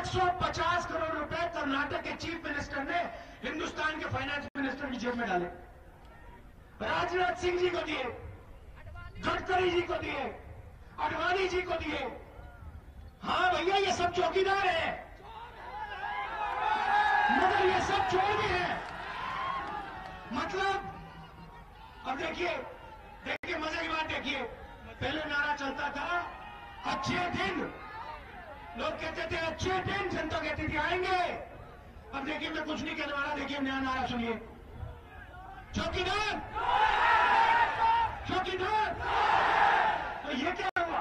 150 करोड़ रुपए कर्नाटक के chief minister ने हिंदुस्तान के फाइनेंस मिनिस्टर की जेब में डाले, राजनाथ सिंह जी को दिए, गडकरी जी को दिए, अडवाणी जी को दिए। हाँ भैया, ये सब चौकीदार हैं, मगर ये सब चोर भी हैं। मतलब अब देखिए मजे की बात देखिए, पहले नारा चलता था अच्छे दिन, लोग कहते थे अच्छे दिन, जनता कहती थी आएंगे। अब देखिए, मैं कुछ नहीं कहने वाला, देखिए नया नारा सुनिए, चौकीदार चौकीदार। तो ये क्या हुआ,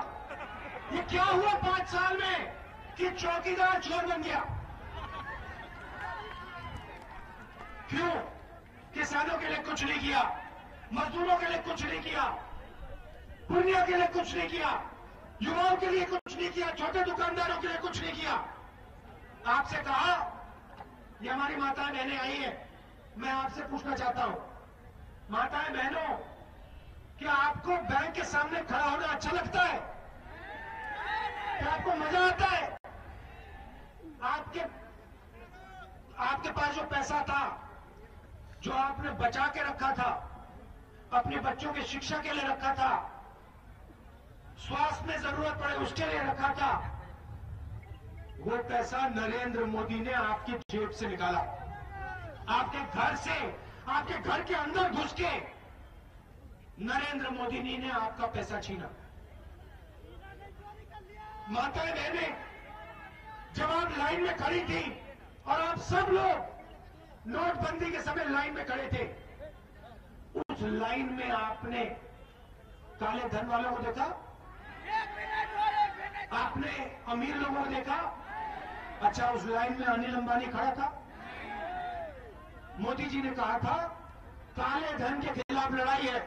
ये क्या हुआ 5 साल में कि चौकीदार चोर बन गया? क्यों? किसानों के लिए कुछ नहीं किया, मजदूरों के लिए कुछ नहीं किया, पुण्य के लिए कुछ नहीं किया, युवाओं के लिए कुछ नहीं किया, छोटे दुकानदारों के लिए कुछ नहीं किया। आपसे कहा, ये हमारी माताएं बहनें आई हैं, मैं आपसे पूछना चाहता हूं, माताएं बहनों, क्या आपको बैंक के सामने खड़ा होना अच्छा लगता है? क्या आपको मजा आता है? आपके पास जो पैसा था, जो आपने बचा के रखा था, अपने बच्चों की शिक्षा के लिए रखा था, स्वास्थ्य में जरूरत पड़े उसके लिए रखा था, वो पैसा नरेंद्र मोदी ने आपकी जेब से निकाला, आपके घर से, आपके घर के अंदर घुस के नरेंद्र मोदी जी ने आपका पैसा छीना। माताएं बहनें, जब आप लाइन में खड़ी थी और आप सब लोग नोटबंदी के समय लाइन में खड़े थे, उस लाइन में आपने काले धन वालों को देखा, आपने अमीर लोगों को देखा? अच्छा, उस लाइन में अनिल अंबानी खड़ा था। मोदी जी ने कहा था काले धन के खिलाफ लड़ाई है,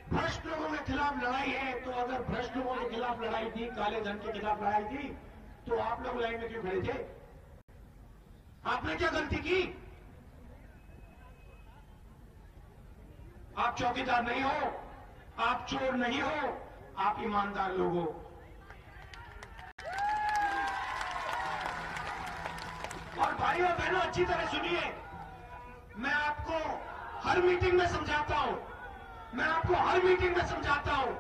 भ्रष्ट लोगों के खिलाफ लड़ाई है। तो अगर भ्रष्ट लोगों के खिलाफ लड़ाई थी, काले धन के खिलाफ लड़ाई थी, तो आप लोग लाइन में क्यों खड़े थे? आपने क्या गलती की? आप चौकीदार नहीं हो, आप चोर नहीं हो, आप ईमानदार लोग हो। और भाइयों और बहनों, अच्छी तरह सुनिए, मैं आपको हर मीटिंग में समझाता हूं, मैं आपको हर मीटिंग में समझाता हूं।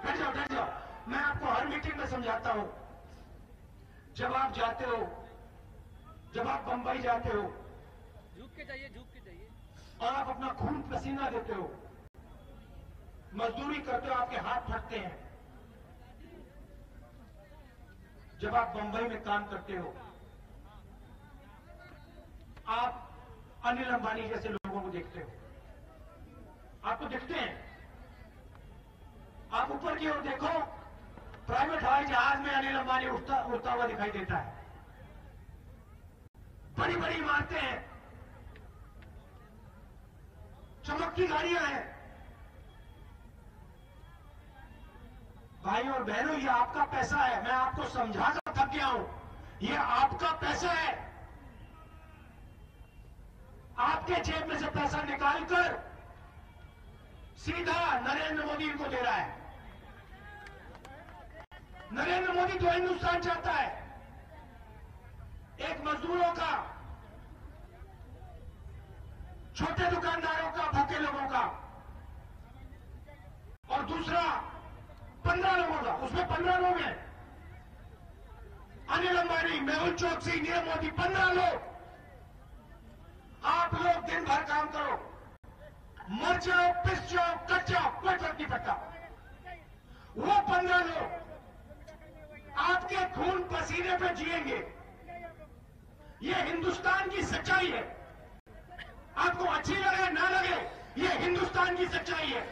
बैठ जाओ, मैं आपको हर मीटिंग में समझाता हूं। जब आप जाते हो, जब आप बंबई जाते हो, झुक के जाइए और आप अपना खून पसीना देते हो, मजदूरी करते हो, आपके हाथ फटते हैं। जब आप बंबई में काम करते हो, आप अनिल अंबानी जैसे लोगों को देखते हो, आपको दिखते हैं। आप ऊपर की ओर देखो, प्राइवेट हवाई जहाज में अनिल अंबानी उड़ता हुआ दिखाई देता है। बड़ी बड़ी इमारतें हैं, चमकती गाड़ियां हैं। भाइयों और बहनों, ये आपका पैसा है, मैं आपको समझा कर थक गया हूं। ये आपका पैसा है, आपके जेब में से पैसा निकालकर सीधा नरेंद्र मोदी को दे रहा है। नरेंद्र मोदी तो हिंदुस्तान चाहता है, एक मजदूरों का, छोटे दुकानदारों का, भूखे लोगों का, और दूसरा 15 लोगों का। उसमें 15 लोग हैं, अनिल अंबानी, मेहुल चोकसी, नीरव मोदी, 15 लोग। आप लोग दिन भर काम करो, मर जाओ, पिस जाओ, कट जाओ, कोई फर्क नहीं पड़ता। वो 15 लोग आपके खून पसीने पे जिएंगे। ये हिंदुस्तान की सच्चाई है, आपको अच्छी लगे ना लगे, ये हिंदुस्तान की सच्चाई है।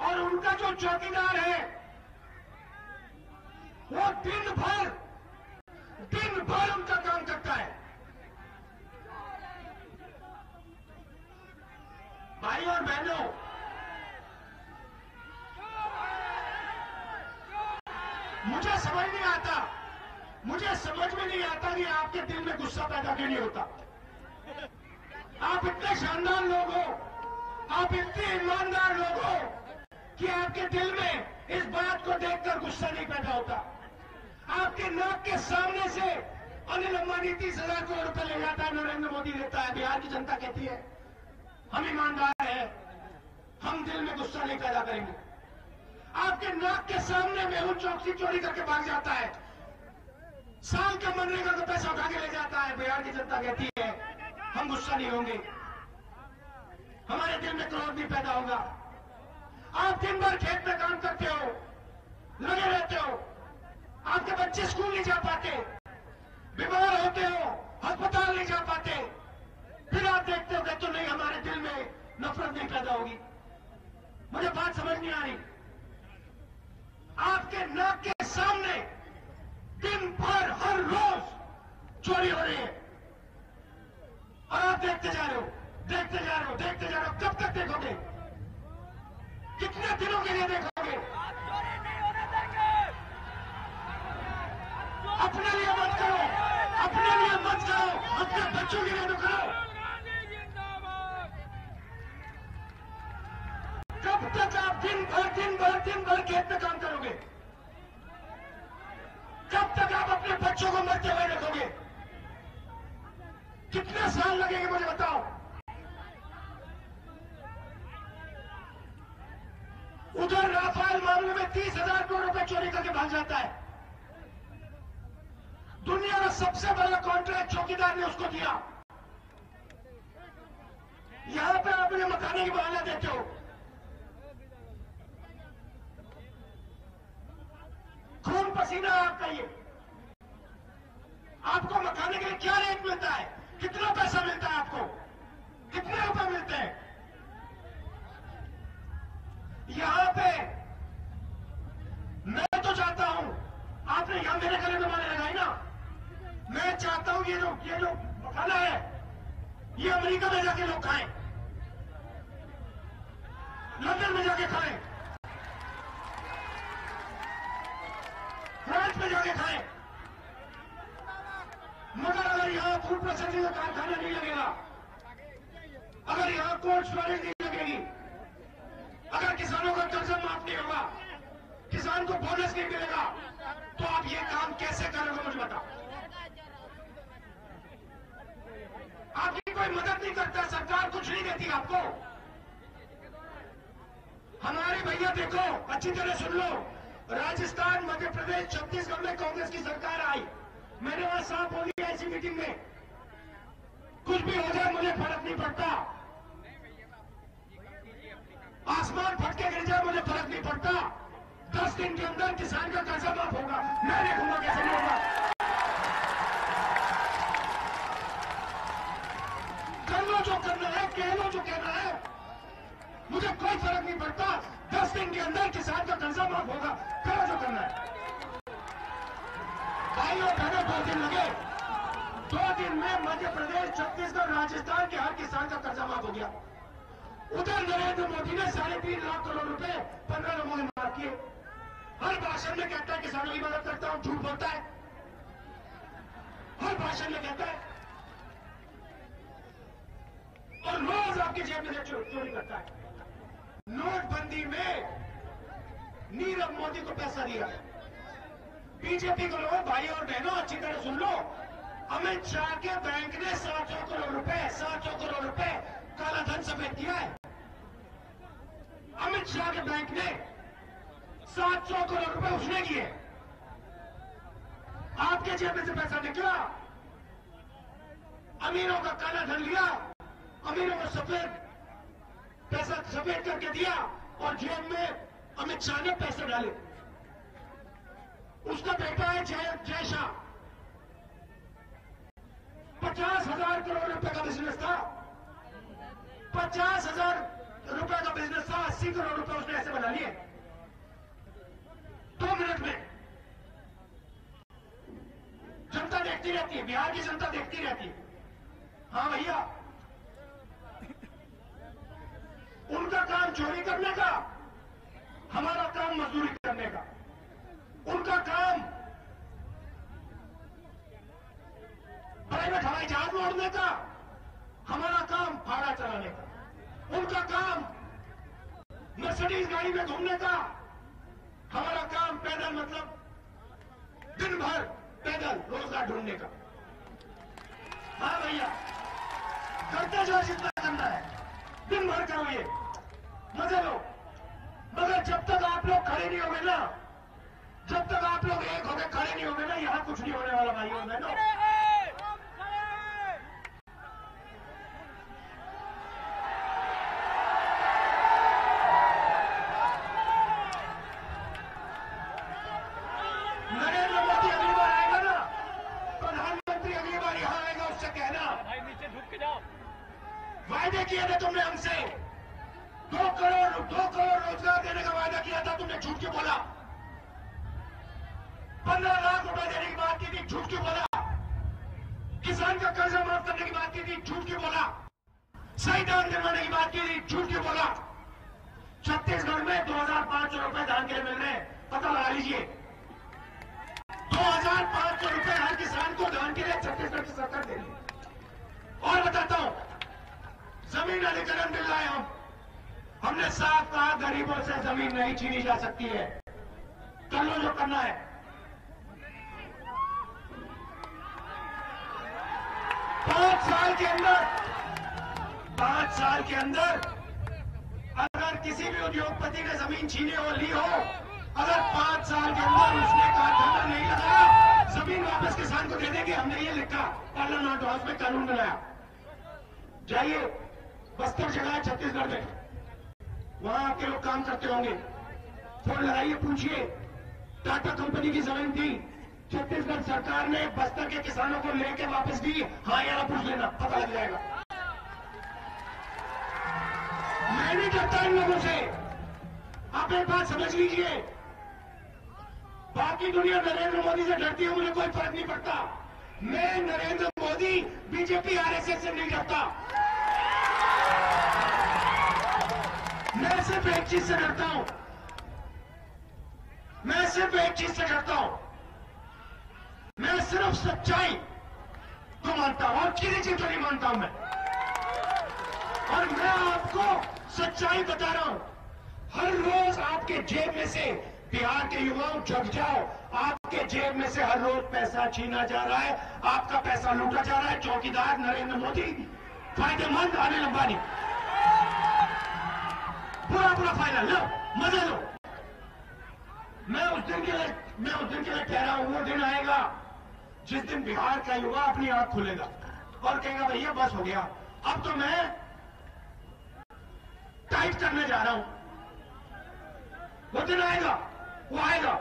और उनका जो चौकीदार है, वो दिन भर उनका काम करता है। भाई और बहनों, मुझे समझ में नहीं आता कि आपके दिल में गुस्सा पैदा क्यों नहीं होता। आप इतने शानदार लोग हो, आप इतने ईमानदार लोग हो कि आपके दिल में इस बात को देखकर गुस्सा नहीं पैदा होता। आपके नाक के सामने से अनिल अंबानी 30,000 करोड़ रुपए ले जाता है, नरेंद्र मोदी लेता है, बिहार की जनता कहती है हम ईमानदार हैं, हम दिल में गुस्सा नहीं पैदा करेंगे। आपके नाक के सामने मेहुल चौकसी चोरी करके भाग जाता है, साल का मनरेगा का पैसा उठा के ले जाता है, बिहार की जनता कहती है हम गुस्सा नहीं होंगे, हमारे दिल में क्रोध नहीं पैदा होगा। आप दिन भर खेत में काम करते हो, लगे रहते हो, आपके बच्चे स्कूल नहीं जा पाते, बीमार होते हो, अस्पताल नहीं जा पाते, फिर आप देखते हो कहते हो नहीं हमारे दिल में नफरत नहीं पैदा होगी। मुझे बात समझ नहीं आ रही। आपके नाक के सामने दिन भर हर रोज चोरी हो रही है और आप देखते जा रहे हो, देखते जा रहे हो, देखते जा रहे हो। कब तक देखोगे? कितने दिनों के लिए देखोगे? अपने लिए मत करो, अपने लिए मत करो, अपने बच्चों के लिए तो करो। कब तक आप दिन भर खेत में काम करोगे? कब तक आप अपने बच्चों को मरते हुए देखोगे? कितने साल लगेंगे मुझे बताओ? उधर राफेल मामले में 30,000 करोड़ रुपए चोरी करके भाग जाता है। दुनिया का सबसे बड़ा कॉन्ट्रैक्ट चौकीदार ने उसको दिया। यहां पे आप मुझे मकाने की बहाना देते हो। खून पसीना आपका ये। आपको मकाने के लिए क्या रेट मिलता है? कितना पैसा मिलता है आपको? कितने रुपए मिलते हैं? यहां पे मैं तो चाहता हूं, आपने यहां मेरे गले में माने लगाई ना, मैं चाहता हूं ये जो मखाना है ये अमेरिका में जाके लोग खाएं, लंदन में जाके खाएं, फ्रांस में जाके खाएं। मगर अगर यहां फूड प्रोसेसिंग का कारखाना नहीं लगेगा, अगर यहां कोल्ड स्टोरेज नहीं लगेगी, अगर किसानों का कर्जा माफ नहीं होगा, किसान को बोनस नहीं मिलेगा, तो आप ये काम कैसे करोगे मुझे बताओ? आपकी कोई मदद नहीं करता, सरकार कुछ नहीं देती आपको। हमारे भैया देखो, अच्छी तरह सुन लो, राजस्थान, मध्य प्रदेश, छत्तीसगढ़ में कांग्रेस की सरकार आई, मैंने वहां साफ बोली ऐसी मीटिंग में, कुछ भी हो जाए मुझे फर्क नहीं पड़ता, आसमान फट के गिर जाए मुझे फर्क नहीं पड़ता, 10 दिन के अंदर किसान का कर्जा माफ होगा। मैं देखूंगा कैसे नहीं होगा। कर लो जो करना है, कह लो जो कहना है, मुझे कोई फर्क नहीं पड़ता। 10 दिन के अंदर किसान का कर्जा माफ होगा, करो जो करना है। भाई और बहनों, 2 दिन लगे, 2 दिन में मध्य प्रदेश, छत्तीसगढ़, राजस्थान के हर किसान का कर्जा माफ हो गया। उधर नरेंद्र मोदी ने 3.5 लाख करोड़ रुपए 15 लोगों ने माफ किए। हर भाषण में कहता है किसानों की मदद करता हूं, झूठ बोलता है, हर भाषण में कहता है, और रोज आपकी जेब में चोरी करता है। नोटबंदी में नीरव मोदी को पैसा दिया। बीजेपी को लोगों, भाई और बहनों, अच्छी तरह सुन लो, अमित शाह के बैंक ने 700 करोड़ रुपए काला धन सफेद किया है। अमित शाह के बैंक ने 700 करोड़ रुपए उसने किए। आपके जेब में से पैसा निकला, अमीरों का काला धन लिया, अमीरों को पैसा सफेद करके दिया, और जेब में अमित शाह ने पैसे डाले। उसका बेटा है जय शाह, 50,000 करोड़ रुपए का बिजनेस था, 50,000 रुपए का बिजनेस था, 80 करोड़ रुपए उसने ऐसे बना लिए 2 मिनट में। जनता देखती रहती है, बिहार की जनता देखती रहती है। हाँ भैया, उनका काम चोरी करने का, हमारा काम मजदूरी करने का। उनका काम प्राइवेट हवाई जहाज में उड़ने का, हमारा काम भाड़ा चलाने का। उनका काम मर्सिडीज गाड़ी में घूमने का। हमारा काम पैदल, मतलब दिन भर पैदल रोजगार ढूंढने का। हाँ भैया, करते जाओ जितना करना है, दिन भर करो, ये मजे लो। मगर जब तक आप लोग खड़े नहीं होंगे ना, जब तक आप लोग एक होकर खड़े नहीं होंगे ना, यहां कुछ नहीं होने वाला भाइयों बहनों। नरेंद्र मोदी अगली बार आएगा ना, प्रधानमंत्री अगली बार यहां आएगा, उससे कहना भाई नीचे झुक के जाओ। वायदे किए थे तुमने हमसे, 2 करोड़ रोजगार देने का वायदा किया था, तुमने झूठ क्यों बोला? 15 लाख रुपए देने की बात की थी, झूठ क्यों बोला? किसान का कर्जा माफ करने की बात की थी, झूठ क्यों बोला? सही दाम दिलवाने की बात की थी, झूठ क्यों बोला? छत्तीसगढ़ में 2500 रुपए धान के लिए मिल रहे हैं, पता लगा लीजिए। 2500 रुपए हर किसान को धान के लिए छत्तीसगढ़ की सरकार दे रही है। और बताता हूं, जमीन अधिग्रहण मिल रहा है। हमने साफ कहा, गरीबों से जमीन नहीं छीनी जा सकती है, कर लो जो करना है। 5 साल के अंदर, 5 साल के अंदर अगर किसी भी उद्योगपति ने जमीन छीनी हो, ली हो, अगर 5 साल के अंदर उसने कारखाना नहीं लगाया, जमीन वापस किसान को दे देंगे। हमने ये लिखा, पार्लियामेंट हाउस में कानून बनाया। जाइए, बस्तर जगह है छत्तीसगढ़ में, वहां आपके लोग काम करते होंगे, फोन लगाइए, पूछिए। टाटा कंपनी की जमीन थी, छत्तीसगढ़ सरकार ने बस्तर के किसानों को लेकर वापस दी। हाँ या ना पूछ लेना, पता लग जाएगा। मैं नहीं डरता इन लोगों से, आप एक बात समझ लीजिए। बाकी दुनिया नरेंद्र मोदी से डरती है, मुझे कोई फर्क नहीं पड़ता। मैं नरेंद्र मोदी, बीजेपी, आरएसएस से नहीं डरता। मैं सिर्फ एक चीज से डरता हूं, मैं सिर्फ एक चीज से डरता हूं, मैं सिर्फ सच्चाई को मानता हूं और किसी चीज को नहीं मानता हूं मैं। और मैं आपको सच्चाई बता रहा हूं। हर रोज आपके जेब में से, बिहार के युवाओं जग जाओ, आपके जेब में से हर रोज पैसा छीना जा रहा है, आपका पैसा लूटा जा रहा है। चौकीदार नरेंद्र मोदी, फायदेमंद अनिल अंबानी, पूरा फायदा लो, मजे लो। मैं उस दिन के लिए कह रहा हूं, वो दिन आएगा जिस दिन बिहार का युवा अपनी आंख खोलेगा और कहेगा भैया बस हो गया, अब तो मैं टाइट करने जा रहा हूं। वो दिन आएगा, वो आएगा,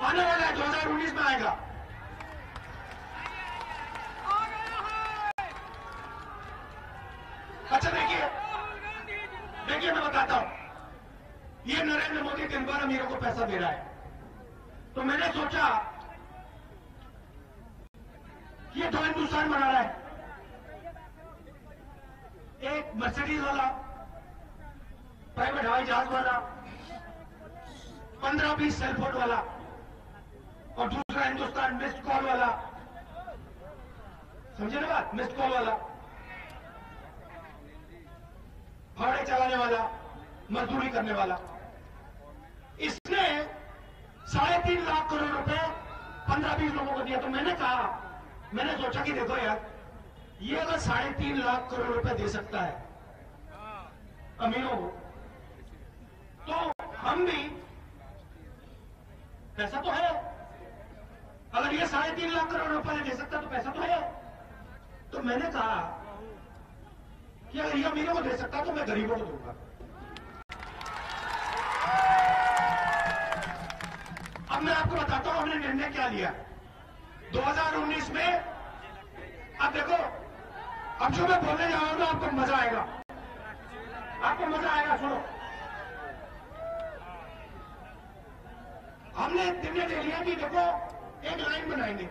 आने वाला है, 2019 में आएगा। अच्छा देखिए मैं बताता हूं, ये नरेंद्र मोदी दिन भर अमीरों को पैसा दे रहा है, तो मैंने सोचा ये 2 हिंदुस्तान बना रहा है। एक मर्सिडीज वाला, प्राइवेट हवाई जहाज वाला, 15-20 सेलफोन वाला, और दूसरा हिंदुस्तान मिस्ड कॉल वाला। समझे ना बात? मिस्ड कॉल वाला, भाड़े चलाने वाला, मजदूरी करने वाला। इसने 3.5 लाख करोड़ रुपए 15-20 लोगों को दिया। तो मैंने सोचा कि देखो यार, ये अगर 3.5 लाख करोड़ रुपए दे सकता है अमीरों को, तो हम भी, पैसा तो है। अगर ये 3.5 लाख करोड़ रुपए दे सकता तो पैसा तो है। तो मैंने कहा कि अगर ये अमीरों को दे सकता तो मैं गरीबों को दूंगा। अब मैं आपको बताता हूं हमने निर्णय क्या लिया 2019 में। अब देखो, अब जो मैं बोलने जा रहा हूं ना, आपको मजा आएगा, आपको मजा आएगा। सुनो, हमने निर्णय ले लिया कि देखो एक लाइन बनाएंगे,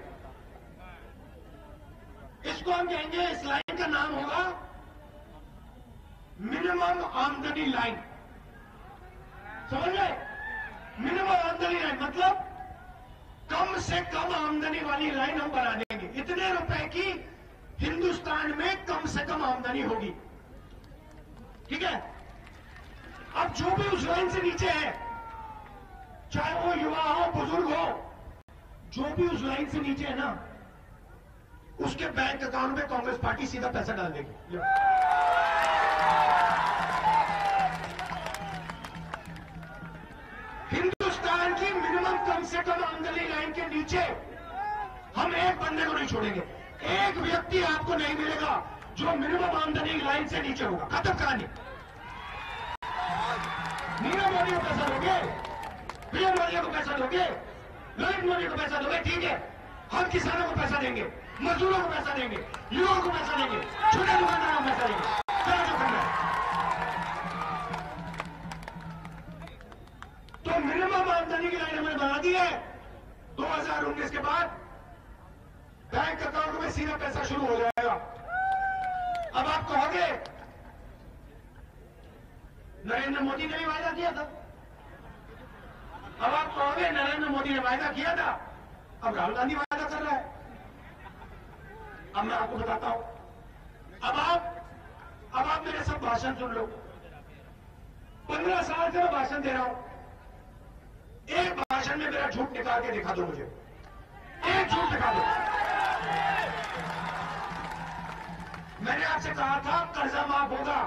इसको हम कहेंगे, इस लाइन का नाम होगा मिनिमम आमदनी लाइन। समझ गए? मिनिमम आमदनी लाइन मतलब कम से कम आमदनी वाली लाइन हम बना देंगे। इतने रुपए की हिंदुस्तान में कम से कम आमदनी होगी, ठीक है? अब जो भी उस लाइन से नीचे है, चाहे वो युवा हो बुजुर्ग हो, जो भी उस लाइन से नीचे है ना, उसके बैंक अकाउंट में कांग्रेस पार्टी सीधा पैसा डाल देगी। हिंदुस्तान की मिनिमम कम से कम आमदनी लाइन के नीचे हम एक बंदे को नहीं छोड़ेंगे। एक व्यक्ति आपको नहीं मिलेगा जो मिनिमम आमदनी लाइन से नीचे होगा। खत्म कहानी। नीरव मोदी को पैसा दोगे, पीएम मोदी को पैसा दोगे, नरेंद्र मोदी को पैसा दोगे, ठीक है। हम किसानों को पैसा देंगे, मजदूरों को पैसा देंगे, युवाओं को पैसा देंगे, छोटे दुकानदारों को पैसा देंगे। क्या जो करना है। तो मिनिमम आमदनी की लाइन हमने बना दी है। 2019 के बाद बैंक अकाउंट में सीधा पैसा शुरू हो जाएगा। अब आप कहोगे नरेंद्र मोदी ने भी वायदा किया था। अब आप कहोगे नरेंद्र मोदी ने वायदा किया था, अब राहुल गांधी वायदा कर रहा है। अब मैं आपको बताता हूं। अब आप मेरे सब भाषण सुन लो। 15 साल से मैं भाषण दे रहा हूं। एक भाषण में मेरा झूठ निकाल के दिखा दो मुझे। एक झूठ दिखा दो। मैंने आपसे कहा था कर्जा माफ होगा।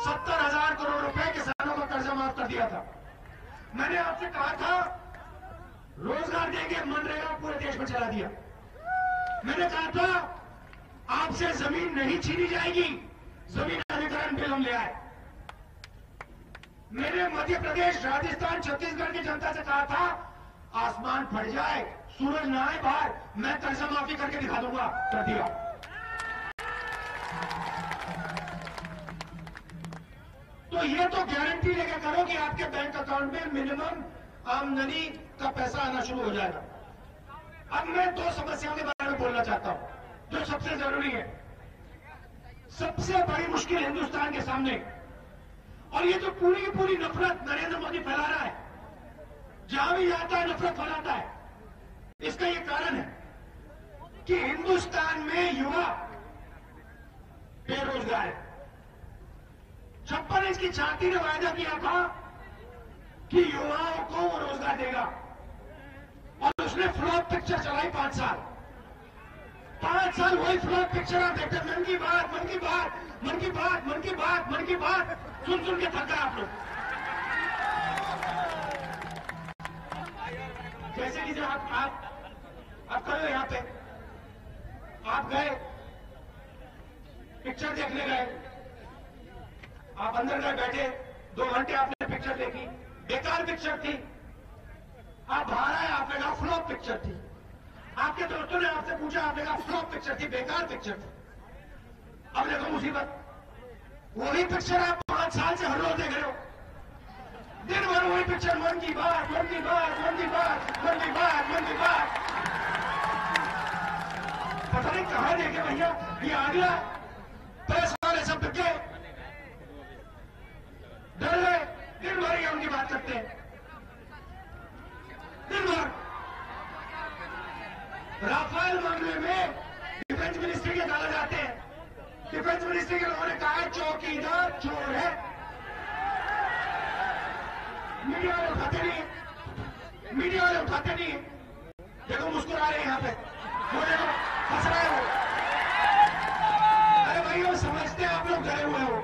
70,000 करोड़ रुपए किसानों का कर्जा माफ कर दिया था। मैंने आपसे कहा था रोजगार देंगे, मनरेगा पूरे देश में चला दिया। मैंने कहा था आपसे जमीन नहीं छीनी जाएगी, जमीन अधिग्रहण बिल हम ले आए। मैंने मध्य प्रदेश, राजस्थान, छत्तीसगढ़ की जनता से कहा था आसमान फट जाए, सूरज न आए बाहर, मैं कर्जा माफी करके दिखा दूंगा। कर दिया। तो ये तो गारंटी लेकर करो कि आपके बैंक अकाउंट में मिनिमम आमदनी का पैसा आना शुरू हो जाएगा। अब मैं 2 समस्याओं के बारे में बोलना चाहता हूं जो सबसे जरूरी है। सबसे बड़ी मुश्किल हिंदुस्तान के सामने, और ये तो पूरी की पूरी नफरत नरेंद्र मोदी फैला रहा है, जहां भी जाता है नफरत फैलाता है। इसका ये कारण है कि हिंदुस्तान में युवा बेरोजगार है। 56 इंच की छाती ने वायदा किया था कि युवाओं को वो रोजगार देगा, और उसने फ्लॉप पिक्चर चलाई 5 साल। 5 साल वही फ्लॉप पिक्चर आप देखते, मन की बात, मन की बात, मन की बात, मन की बात, मन की बात, सुन सुन के थक गए आप लोग। जैसे कि जब आप करो यहां पे, आप गए पिक्चर देखने गए, आप अंदर गए, बैठे 2 घंटे आपने पिक्चर देखी, बेकार पिक्चर थी। आप बाहर आए, आपने कहा फ्लॉप पिक्चर थी। आपके दोस्तों ने आपसे पूछा, आपने कहा फ्लॉप पिक्चर थी, बेकार पिक्चर थी। अब देखो मुसीबत, वही पिक्चर आप 5 साल से हर रोज देख रहे हो। दिन भर वही पिक्चर, मन की बात, मन की बात, मन की बात, मन की बात, मन की बात। पता नहीं कहां देखे भैया, ये आ गया, पैसे वाले सब बिक गए, डर गए। दिन भर ये उनकी बात करते हैं, दिन भर। राफेल मामले में डिफेंस मिनिस्ट्री के कागज आते हैं। डिफेंस मिनिस्ट्री के लोगों ने कहा है चौकीदार चोर है। मीडिया वाले उठाते नहीं, मीडिया वाले उठाते नहीं। देखो मुस्कुरा रहे हैं यहां पे, वो देखो हंस रहे हो। अरे भाई वो समझते हैं आप लोग डरे हुए हो।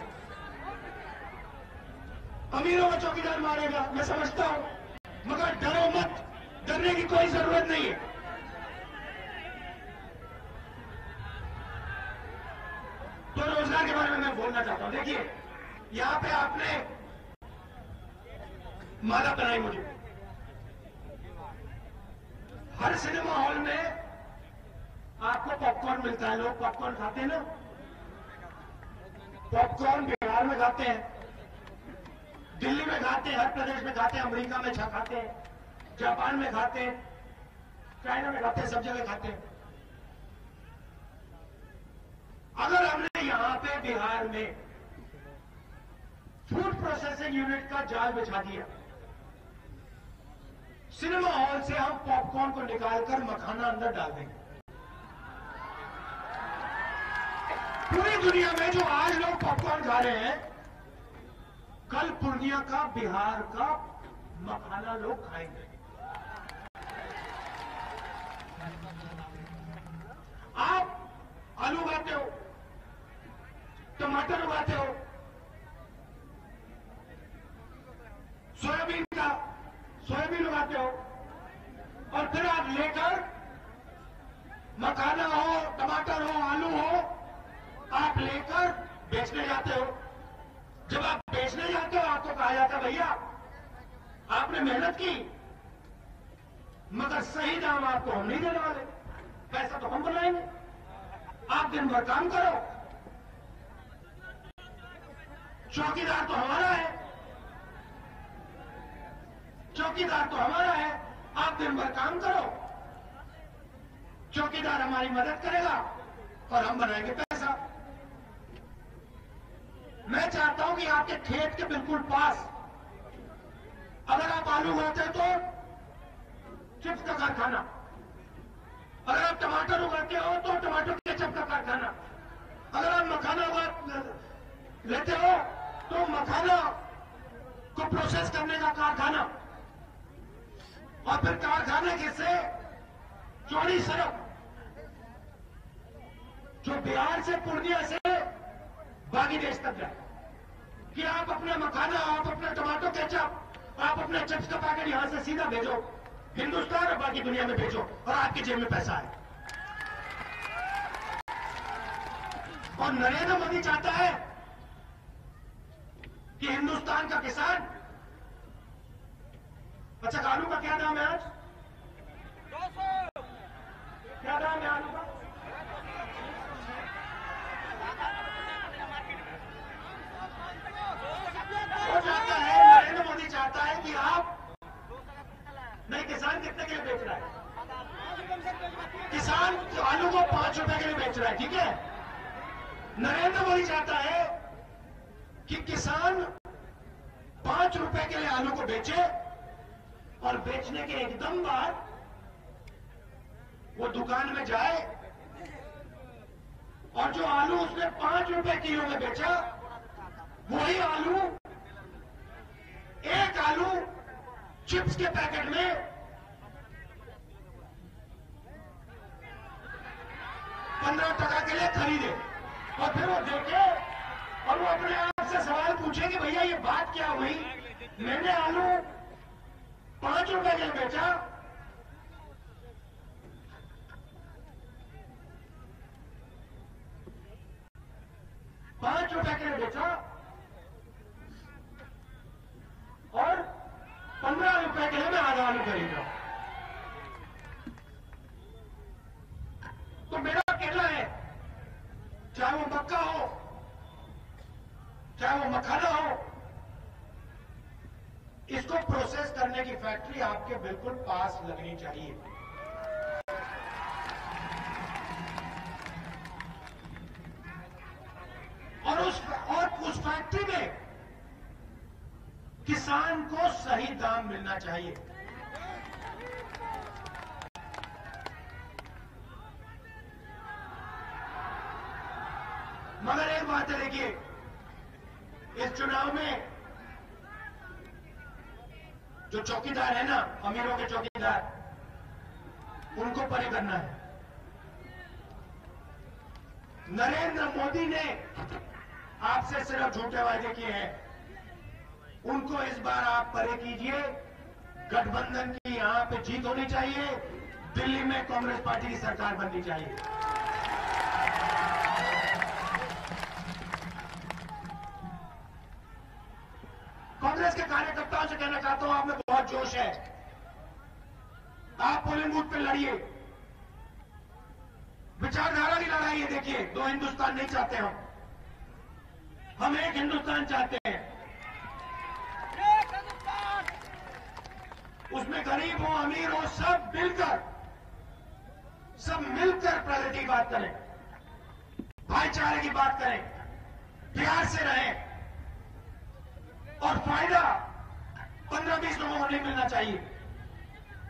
अमीरों को चौकीदार मारेगा, मैं समझता हूं, मगर डरो मत, डरने की कोई जरूरत नहीं है। तो रोजगार के बारे में मैं बोलना चाहता हूं। देखिए यहां पे आपने माला बनाई मुझे। हर सिनेमा हॉल में आपको पॉपकॉर्न मिलता है, लोग पॉपकॉर्न खाते हैं ना। पॉपकॉर्न बिहार में खाते हैं, दिल्ली में खाते हैं, हर प्रदेश में खाते हैं, अमेरिका में खाते हैं, जापान में खाते हैं, चाइना में खाते हैं, सब जगह खाते हैं। अगर हमने यहां पे बिहार में फूड प्रोसेसिंग यूनिट का जाल बिछा दिया, सिनेमा हॉल से हम पॉपकॉर्न को निकालकर मखाना अंदर डाल देंगे। पूरी दुनिया में जो आज लोग पॉपकॉर्न खा रहे हैं, कल पूर्णिया का, बिहार का मखाना लोग खाएंगे। आप आलू उगाते हो, टमाटर उगाते हो, सोयाबीन उगाते हो, और फिर आप लेकर मखाना हो, टमाटर हो, आलू हो, आप लेकर बेचने जाते हो। जब आप बेचने जाते हो आपको कहा जाता है भैया आपने मेहनत की, मगर सही दाम आपको हम नहीं देने वाले, पैसा तो हम बनाएंगे, आप दिन भर काम करो, चौकीदार तो हमारा है, चौकीदार तो हमारा है, आप दिन भर काम करो, चौकीदार हमारी मदद करेगा और हम बनाएंगे पैसा। मैं चाहता हूं कि आपके खेत के बिल्कुल पास अगर आप आलू उगाते हो तो चिप्स का कारखाना, अगर आप टमाटर उगाते हो तो टमाटर केचप का कारखाना, अगर आप मखाना उगा लेते हो तो मखाना को प्रोसेस करने का कारखाना, और फिर कारखाने के से चौड़ी सड़क जो बिहार से, पूर्णिया से बाकी देश तक जाए, कि आप अपना मखाना, आप अपना टमाटो केचप, आप अपने चिप्स का पैकेट यहां से सीधा भेजो हिंदुस्तान और बाकी दुनिया में भेजो और आपकी जेब में पैसा है। और नरेंद्र मोदी चाहता है कि हिंदुस्तान का किसान, अच्छा आलू का क्या दाम है आज? 200। क्या दाम है आलू का? वो चाहता है, नरेंद्र मोदी चाहता है कि आप, नहीं, किसान कितने के लिए बेच रहा है? किसान आलू को 5 रुपए के लिए बेच रहा है, ठीक है? नरेंद्र मोदी चाहता है कि किसान 5 रुपए के लिए आलू को बेचे और बेचने के एकदम बाद वो दुकान में जाए और जो आलू उसने 5 रुपए किलो में बेचा, वही आलू, एक आलू चिप्स के पैकेट में 15 टका के लिए खरीदे और फिर वो देखे और वो अपने आप से सवाल पूछे कि भैया ये बात क्या हुई, मैंने आलू 5 रुपए के लिए बेचा, और 15 रुपए के लिए मैं आधा आलू खरीद रहा हूं। तो मेरा कहना है, चाहे वो मक्का हो, चाहे वो मखाना हो, इसको प्रोसेस करने की फैक्ट्री आपके बिल्कुल पास लगनी चाहिए। और उस फैक्ट्री में किसान को सही दाम मिलना चाहिए। मगर एक बात है, देखिए, इस चुनाव में जो चौकीदार है ना, अमीरों के चौकीदार, उनको परे करना है। नरेंद्र मोदी ने आपसे सिर्फ झूठे वादे किए हैं, उनको इस बार आप परे कीजिए। गठबंधन की यहां पे जीत होनी चाहिए, दिल्ली में कांग्रेस पार्टी की सरकार बननी चाहिए। कांग्रेस के कार्यकर्ताओं से कहना चाहता हूं, आप में बहुत जोश है, आप पोलिंग बूथ पे लड़िए, विचारधारा की लड़ाई है। देखिए, 2 हिंदुस्तान नहीं चाहते हम एक हिंदुस्तान चाहते हैं। उसमें गरीब हो, अमीर हो, सब मिलकर प्रगति की बात करें, भाईचारे की बात करें, प्यार से रहें, और फायदा 15-20 लोगों को नहीं मिलना चाहिए।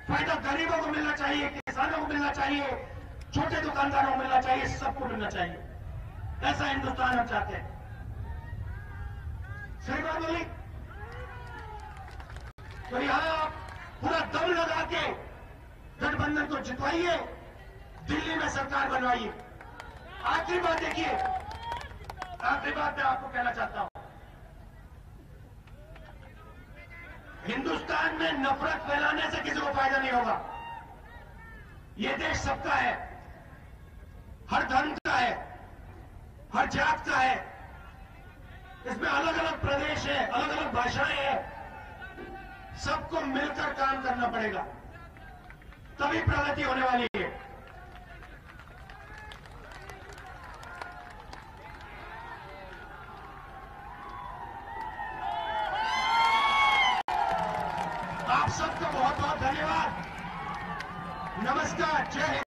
फायदा गरीबों को मिलना चाहिए, किसानों को मिलना चाहिए, छोटे दुकानदारों को मिलना चाहिए, सबको मिलना चाहिए। ऐसा हिंदुस्तान हम चाहते हैं। सही बात बोली। तो यहां आप पूरा दम लगा के गठबंधन को जितवाइए, दिल्ली में सरकार बनवाइए। आखिरी बात देखिए, आखिरी बात मैं आपको कहना चाहता हूं, हिंदुस्तान में नफरत फैलाने से किसी को फायदा नहीं होगा। ये देश सबका है, हर धर्म का है, हर जात का है, इसमें अलग अलग प्रदेश है, अलग अलग भाषाएं हैं, सबको मिलकर काम करना पड़ेगा, तभी प्रगति होने वाली है। आप सबको बहुत बहुत धन्यवाद। नमस्कार, जय हिंद।